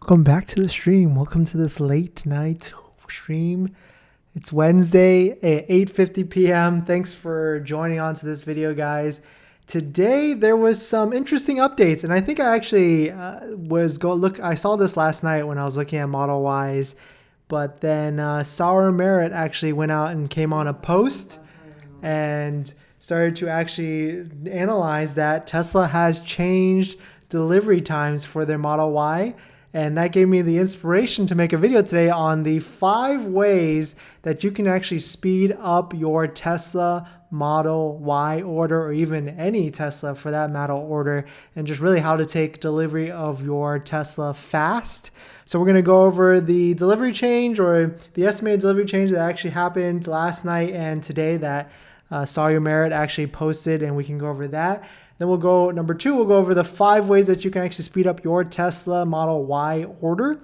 Welcome back to the stream. Welcome to this late night stream. It's Wednesday at 8:50 p.m. Thanks for joining on to this video, guys. Today there was some interesting updates, and I think I actually I saw this last night when I was looking at Model Ys, but then Sarah Merritt actually went out and came on a post and started to actually analyze that Tesla has changed delivery times for their Model Y. And that gave me the inspiration to make a video today on the 5 ways that you can actually speed up your Tesla Model Y order, or even any Tesla for that model order, and just really how to take delivery of your Tesla fast. So we're going to go over the delivery change, or the estimated delivery change that actually happened last night and today that Sawyer Merritt actually posted, and we can go over that. Then we'll go, number 2, we'll go over the 5 ways that you can actually speed up your Tesla Model Y order.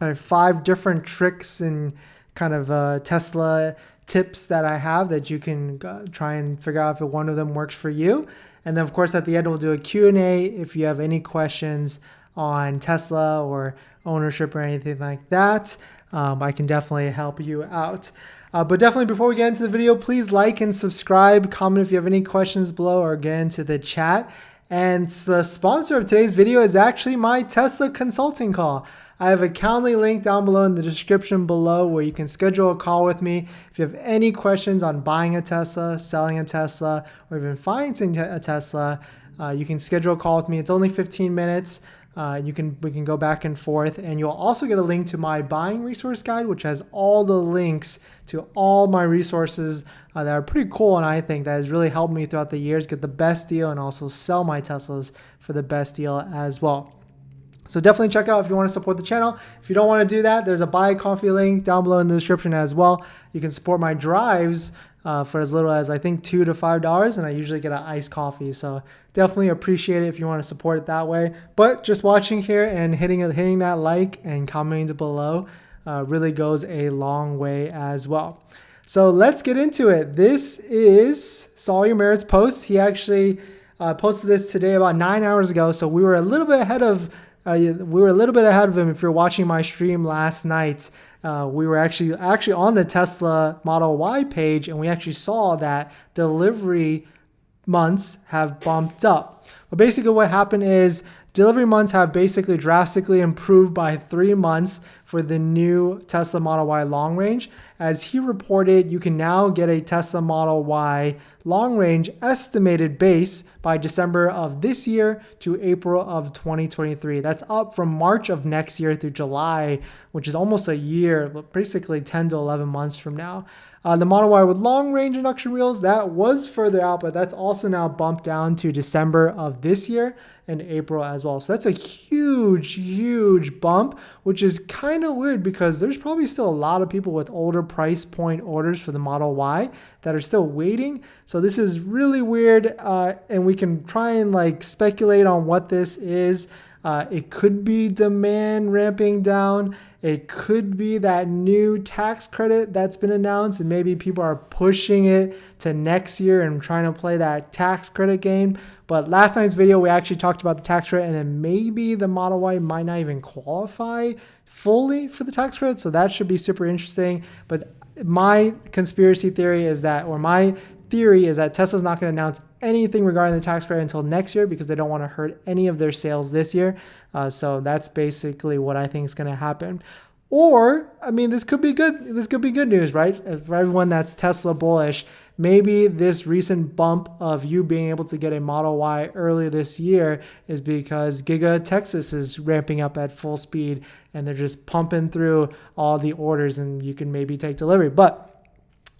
5 different tricks and kind of Tesla tips that I have that you can try and figure out if one of them works for you. And then of course at the end we'll do a Q&A if you have any questions on Tesla or ownership or anything like that. I can definitely help you out. But definitely before we get into the video, please like and subscribe, comment if you have any questions below, or get into the chat. And the sponsor of today's video is actually my Tesla consulting call. I have a Calendly link down below in the description below where you can schedule a call with me. If you have any questions on buying a Tesla, selling a Tesla, or even financing a Tesla, you can schedule a call with me. It's only 15 minutes. We can go back and forth, and you'll also get a link to my buying resource guide, which has all the links to all my resources that are pretty cool, and I think that has really helped me throughout the years get the best deal and also sell my Teslas for the best deal as well. So definitely check out if you want to support the channel. If you don't want to do that, there's a buy a coffee link down below in the description as well. You can support my drives for as little as I think $2 to $5, and I usually get an iced coffee. So definitely appreciate it if you want to support it that way. But just watching here and hitting that like and commenting below really goes a long way as well. So let's get into it. This is Sawyer Merritt's post. He actually posted this today about 9 hours ago. So we were a little bit ahead of him. If you're watching my stream last night, we were actually on the Tesla Model Y page, and we actually saw that delivery months have bumped up. But basically what happened is delivery months have basically drastically improved by 3 months for the new Tesla Model Y long range. As he reported, you can now get a Tesla Model Y long range estimated base by December of this year to April of 2023. That's up from March of next year through July, which is almost a year, but basically 10 to 11 months from now. The Model Y with long range induction wheels, that was further out, but that's also now bumped down to December of this year and April as well. So that's a huge bump, which is kind of weird because there's probably still a lot of people with older price point orders for the Model Y that are still waiting. So this is really weird, and we can try and speculate on what this is. It could be demand ramping down. It could be that new tax credit that's been announced, and maybe people are pushing it to next year and trying to play that tax credit game. But last night's video, we actually talked about the tax credit, and then maybe the Model Y might not even qualify fully for the tax credit. So that should be super interesting. But my conspiracy theory is that, or my theory is that Tesla's not going to announce anything regarding the tax credit until next year because they don't want to hurt any of their sales this year. So that's basically what I think is going to happen. Or, I mean, this could be good. This could be good news, right? For everyone that's Tesla bullish, maybe this recent bump of you being able to get a Model Y early this year is because Giga Texas is ramping up at full speed and they're just pumping through all the orders, and you can maybe take delivery. But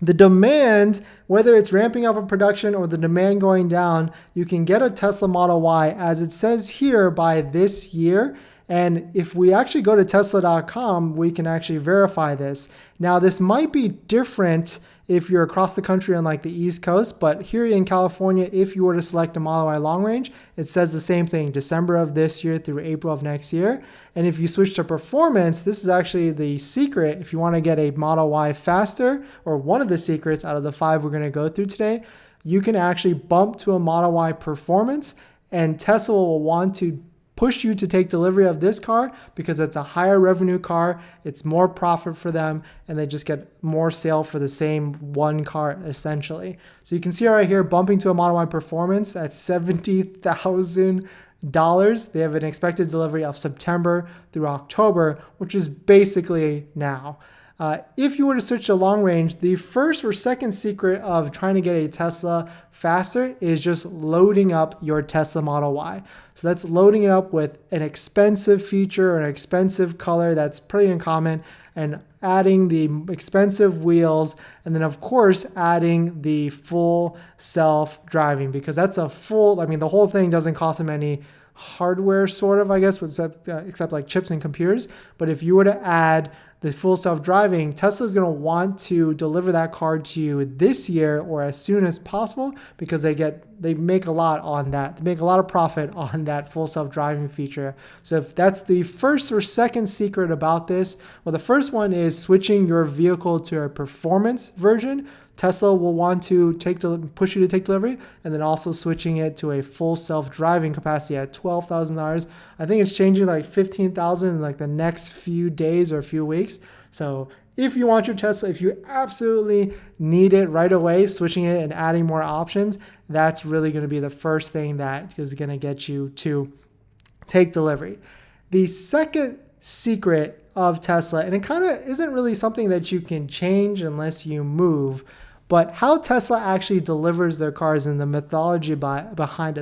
the demand, whether it's ramping up in production or the demand going down, you can get a Tesla Model Y, as it says here, by this year. And if we actually go to Tesla.com, we can actually verify this. Now, this might be different if you're across the country on the East Coast, but here in California, if you were to select a Model Y long range, it says the same thing, December of this year through April of next year. And if you switch to performance, this is actually the secret. If you want to get a Model Y faster, or one of the secrets out of the 5 we're going to go through today, you can actually bump to a Model Y performance, and Tesla will want to push you to take delivery of this car because it's a higher revenue car, it's more profit for them, and they just get more sale for the same one car essentially. So you can see right here, bumping to a Model Y Performance at $70,000. They have an expected delivery of September through October, which is basically now. If you were to switch to long range, the first or second secret of trying to get a Tesla faster is just loading up your Tesla Model Y. So that's loading it up with an expensive feature or an expensive color that's pretty uncommon, and adding the expensive wheels, and then of course adding the full self-driving, because that's a full, I mean, the whole thing doesn't cost them any hardware sort of, I guess, except like chips and computers. But if you were to add the full self-driving, Tesla is going to want to deliver that car to you this year or as soon as possible, because they make a lot on that. They make a lot of profit on that full self-driving feature. So if that's the first or second secret about this, well, the first one is switching your vehicle to a performance version. Tesla will want to push you to take delivery, and then also switching it to a full self-driving capacity at $12,000. I think it's changing like $15,000 in like the next few days or a few weeks. So if you want your Tesla, if you absolutely need it right away, switching it and adding more options, that's really going to be the first thing that is going to get you to take delivery. The second secret of Tesla, and it kind of isn't really something that you can change unless you move, but how Tesla actually delivers their cars and the methodology behind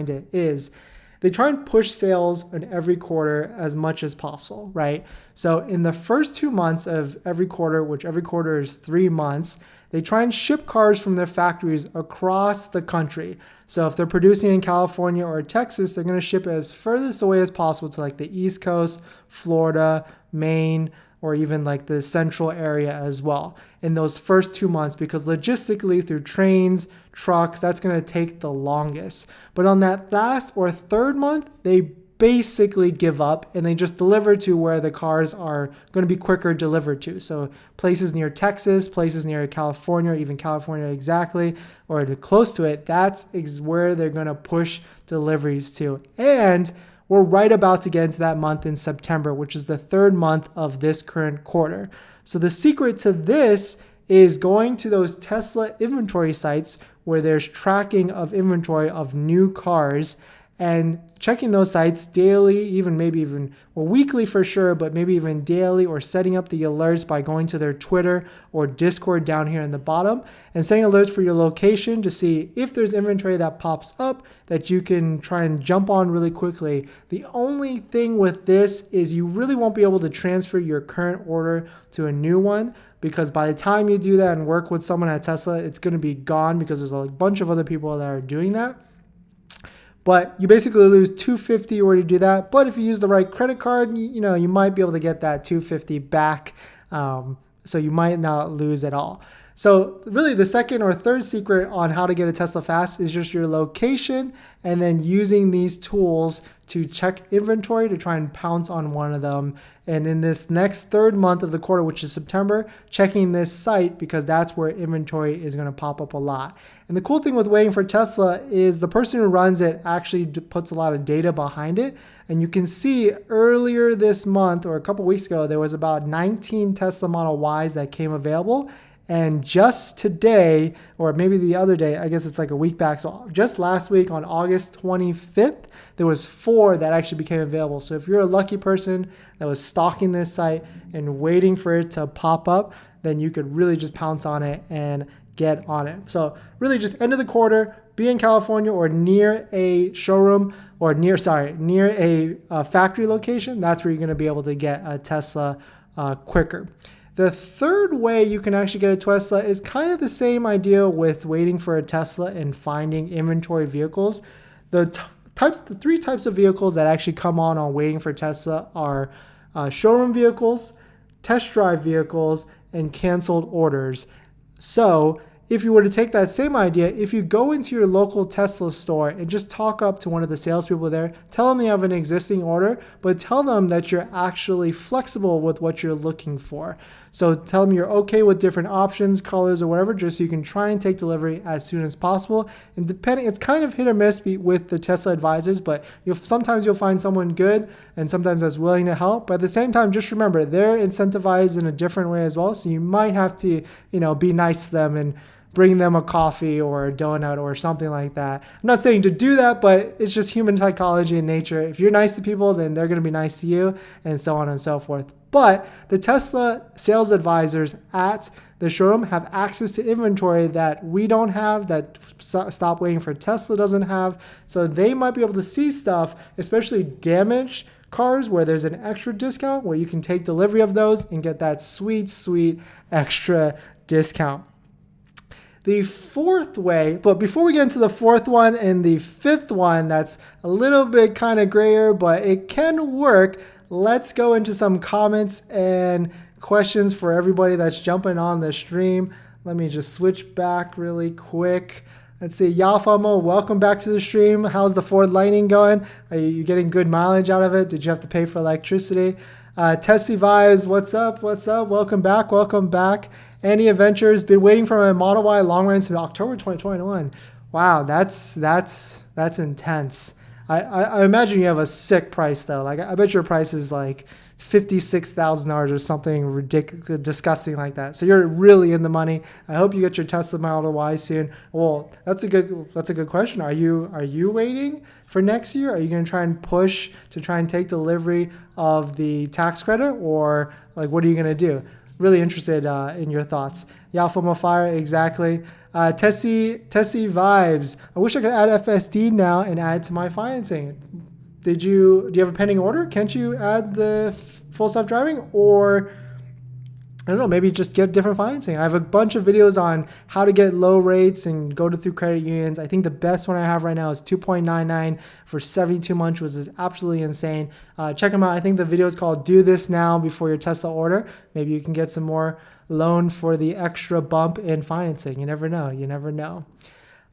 it is they try and push sales in every quarter as much as possible, right? So in the first 2 months of every quarter, which every quarter is 3 months, they try and ship cars from their factories across the country. So if they're producing in California or Texas, they're going to ship it as furthest away as possible to like the East Coast, Florida, Maine, or even like the central area as well in those first 2 months, because logistically through trains, trucks, that's going to take the longest. But on that last or third month, they basically give up and they just deliver to where the cars are going to be quicker delivered to. So places near Texas, places near California, or even California exactly, or close to it, that's where they're going to push deliveries to. And we're right about to get into that month in September, which is the third month of this current quarter. So the secret to this is going to those Tesla inventory sites where there's tracking of inventory of new cars, and checking those sites daily, maybe weekly for sure, but maybe even daily, or setting up the alerts by going to their Twitter or Discord down here in the bottom and setting alerts for your location to see if there's inventory that pops up that you can try and jump on really quickly. The only thing with this is you really won't be able to transfer your current order to a new one, because by the time you do that and work with someone at Tesla, it's going to be gone because there's a bunch of other people that are doing that. But you basically lose $250 where you do that. But if you use the right credit card, you might be able to get that $250 back. So you might not lose at all. So really the second or third secret on how to get a Tesla fast is just your location, and then using these tools to check inventory to try and pounce on one of them. And in this next third month of the quarter, which is September, checking this site, because that's where inventory is going to pop up a lot. And the cool thing with waiting for Tesla is the person who runs it actually puts a lot of data behind it. And you can see earlier this month or a couple weeks ago, there was about 19 Tesla Model Ys that came available. And just today, or maybe the other day, I guess it's like a week back, so just last week on August 25th, there was 4 that actually became available. So if you're a lucky person that was stalking this site and waiting for it to pop up, then you could really just pounce on it and get on it. So really just end of the quarter, be in California or near a showroom, or near a factory location. That's where you're going to be able to get a Tesla quicker. The third way you can actually get a Tesla is kind of the same idea with waiting for a Tesla and finding inventory vehicles. The 3 types of vehicles that actually come on waiting for Tesla are showroom vehicles, test drive vehicles, and canceled orders. So if you were to take that same idea, if you go into your local Tesla store and just talk up to one of the salespeople there, tell them you have an existing order, but tell them that you're actually flexible with what you're looking for. So tell them you're okay with different options, colors, or whatever, just so you can try and take delivery as soon as possible. And depending, it's kind of hit or miss with the Tesla advisors, but sometimes you'll find someone good and sometimes that's willing to help. But at the same time, just remember, they're incentivized in a different way as well. So you might have to, be nice to them and bring them a coffee or a donut or something like that. I'm not saying to do that, but it's just human psychology and nature. If you're nice to people, then they're going to be nice to you, and so on and so forth. But the Tesla sales advisors at the showroom have access to inventory that we don't have, that Stop Waiting for Tesla doesn't have. So they might be able to see stuff, especially damaged cars where there's an extra discount, where you can take delivery of those and get that sweet, sweet extra discount. The fourth way, but before we get into the fourth one and the fifth one, that's a little bit kind of grayer, but it can work. Let's go into some comments and questions for everybody that's jumping on the stream. Let me just switch back really quick. Let's see, Yafamo, welcome back to the stream. How's the Ford Lightning going? Are you getting good mileage out of it? Did you have to pay for electricity? Tessie Vibes, what's up? What's up? Welcome back. Welcome back. Any Adventures, been waiting for my Model Y long range since October 2021. Wow, that's intense. I imagine you have a sick price though. Like I bet your price is like $56,000 or something ridiculous, disgusting like that. So you're really in the money. I hope you get your Tesla Model Y soon. Well, that's a good question. Are you waiting for next year? Are you going to try and push to try and take delivery of the tax credit, or like what are you going to do? Really interested in your thoughts. Yalfamo Fire, exactly. Tessie Vibes. I wish I could add FSD now and add it to my financing. Do you have a pending order? Can't you add the full self-driving? Or I don't know, maybe just get different financing. I have a bunch of videos on how to get low rates and go through credit unions. I think the best one I have right now is 2.99 for 72 months, which is absolutely insane. Check them out. I think the video is called Do This Now Before Your Tesla Order. Maybe you can get some more loan for the extra bump in financing. You never know. You never know.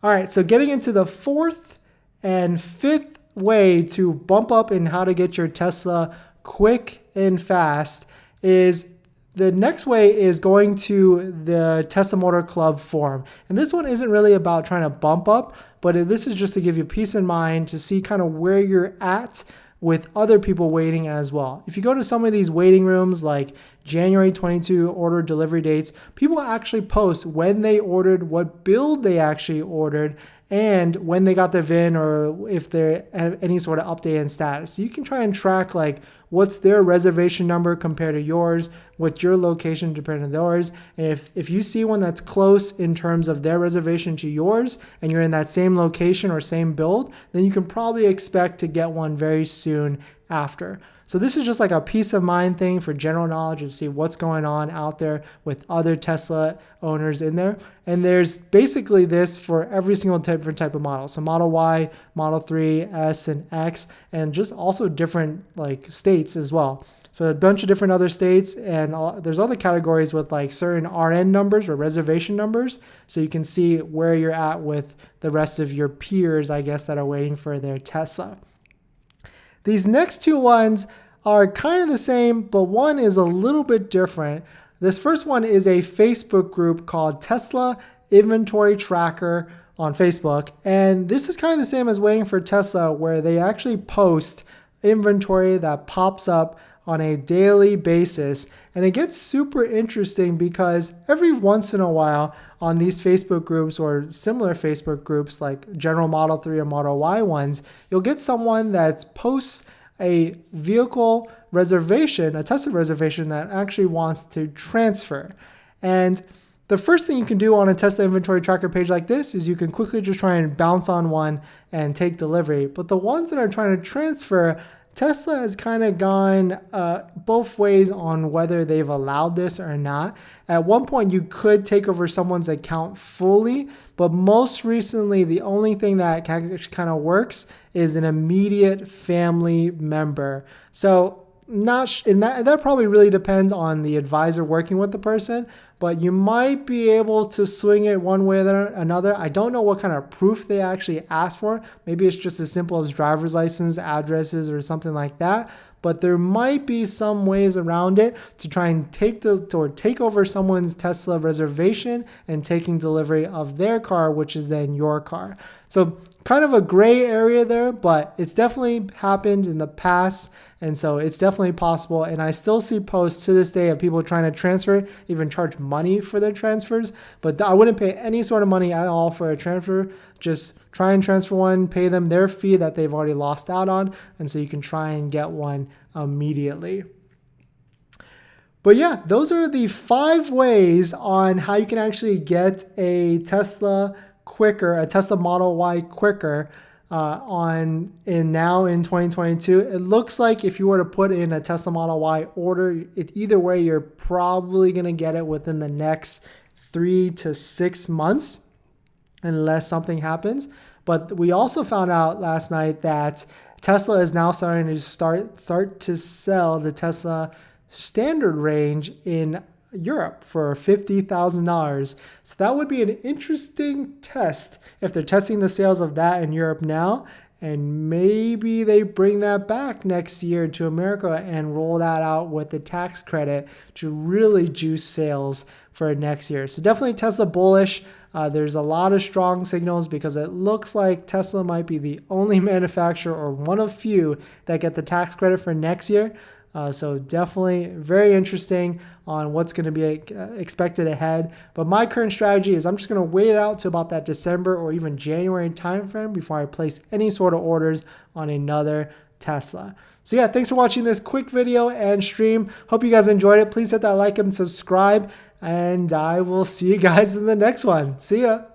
All right, so getting into the fourth and fifth way to bump up in how to get your Tesla quick and fast is the next way is going to the Tesla Motor Club forum. And this one isn't really about trying to bump up, but this is just to give you peace of mind to see kind of where you're at with other people waiting as well. If you go to some of these waiting rooms like January 22 order delivery dates, people actually post when they ordered, what build they actually ordered, and when they got their VIN, or if there any sort of update in status. So you can try and track like what's their reservation number compared to yours, what's your location compared to theirs. And if you see one that's close in terms of their reservation to yours and you're in that same location or same build, then you can probably expect to get one very soon after. So this is just like a peace of mind thing for general knowledge to see what's going on out there with other Tesla owners in there. And there's basically this for every single different type of model. So Model Y, Model 3, S, and X, and just also different like states as well. So a bunch of different other states, and there's other categories with like certain RN numbers or reservation numbers. So you can see where you're at with the rest of your peers, I guess, that are waiting for their Tesla. These next two ones are kind of the same, but one is a little bit different. This first one is a Facebook group called Tesla Inventory Tracker on Facebook. And this is kind of the same as Waiting for Tesla, where they actually post inventory that pops up on a daily basis. And it gets super interesting because every once in a while on these Facebook groups or similar Facebook groups like General Model 3 or Model Y ones, you'll get someone that posts a vehicle reservation, a Tesla reservation that actually wants to transfer. And the first thing you can do on a Tesla inventory tracker page like this is you can quickly just try and bounce on one and take delivery. But the ones that are trying to transfer, Tesla has kind of gone both ways on whether they've allowed this or not. At one point, you could take over someone's account fully, but most recently, the only thing that kind of works is an immediate family member. So that probably really depends on the advisor working with the person, but you might be able to swing it one way or another. I don't know what kind of proof they actually ask for. Maybe it's just as simple as driver's license, addresses, or something like that. but there might be some ways around it to try and take over someone's Tesla reservation and taking delivery of their car, which is then your car. So kind of a gray area there, but it's definitely happened in the past. And so it's definitely possible. And I still see posts to this day of people trying to transfer, even charge money for their transfers. But I wouldn't pay any sort of money at all for a transfer. Just try and transfer one, pay them their fee that they've already lost out on. And so you can try and get one immediately. But yeah, those are the 5 ways on how you can actually get a Tesla quicker, a Tesla Model Y quicker now in 2022. It looks like if you were to put in a Tesla Model Y order, either way, you're probably going to get it within the next 3 to 6 months unless something happens. But we also found out last night that Tesla is now starting to start to sell the Tesla standard range in Europe for $50,000. So that would be an interesting test if they're testing the sales of that in Europe now, and maybe they bring that back next year to America and roll that out with the tax credit to really juice sales for next year. So definitely Tesla bullish. There's a lot of strong signals because it looks like Tesla might be the only manufacturer or one of few that get the tax credit for next year. So definitely very interesting on what's going to be expected ahead. But my current strategy is I'm just going to wait it out to about that December or even January timeframe before I place any sort of orders on another Tesla. So yeah, thanks for watching this quick video and stream. Hope you guys enjoyed it. Please hit that like and subscribe, and I will see you guys in the next one. See ya.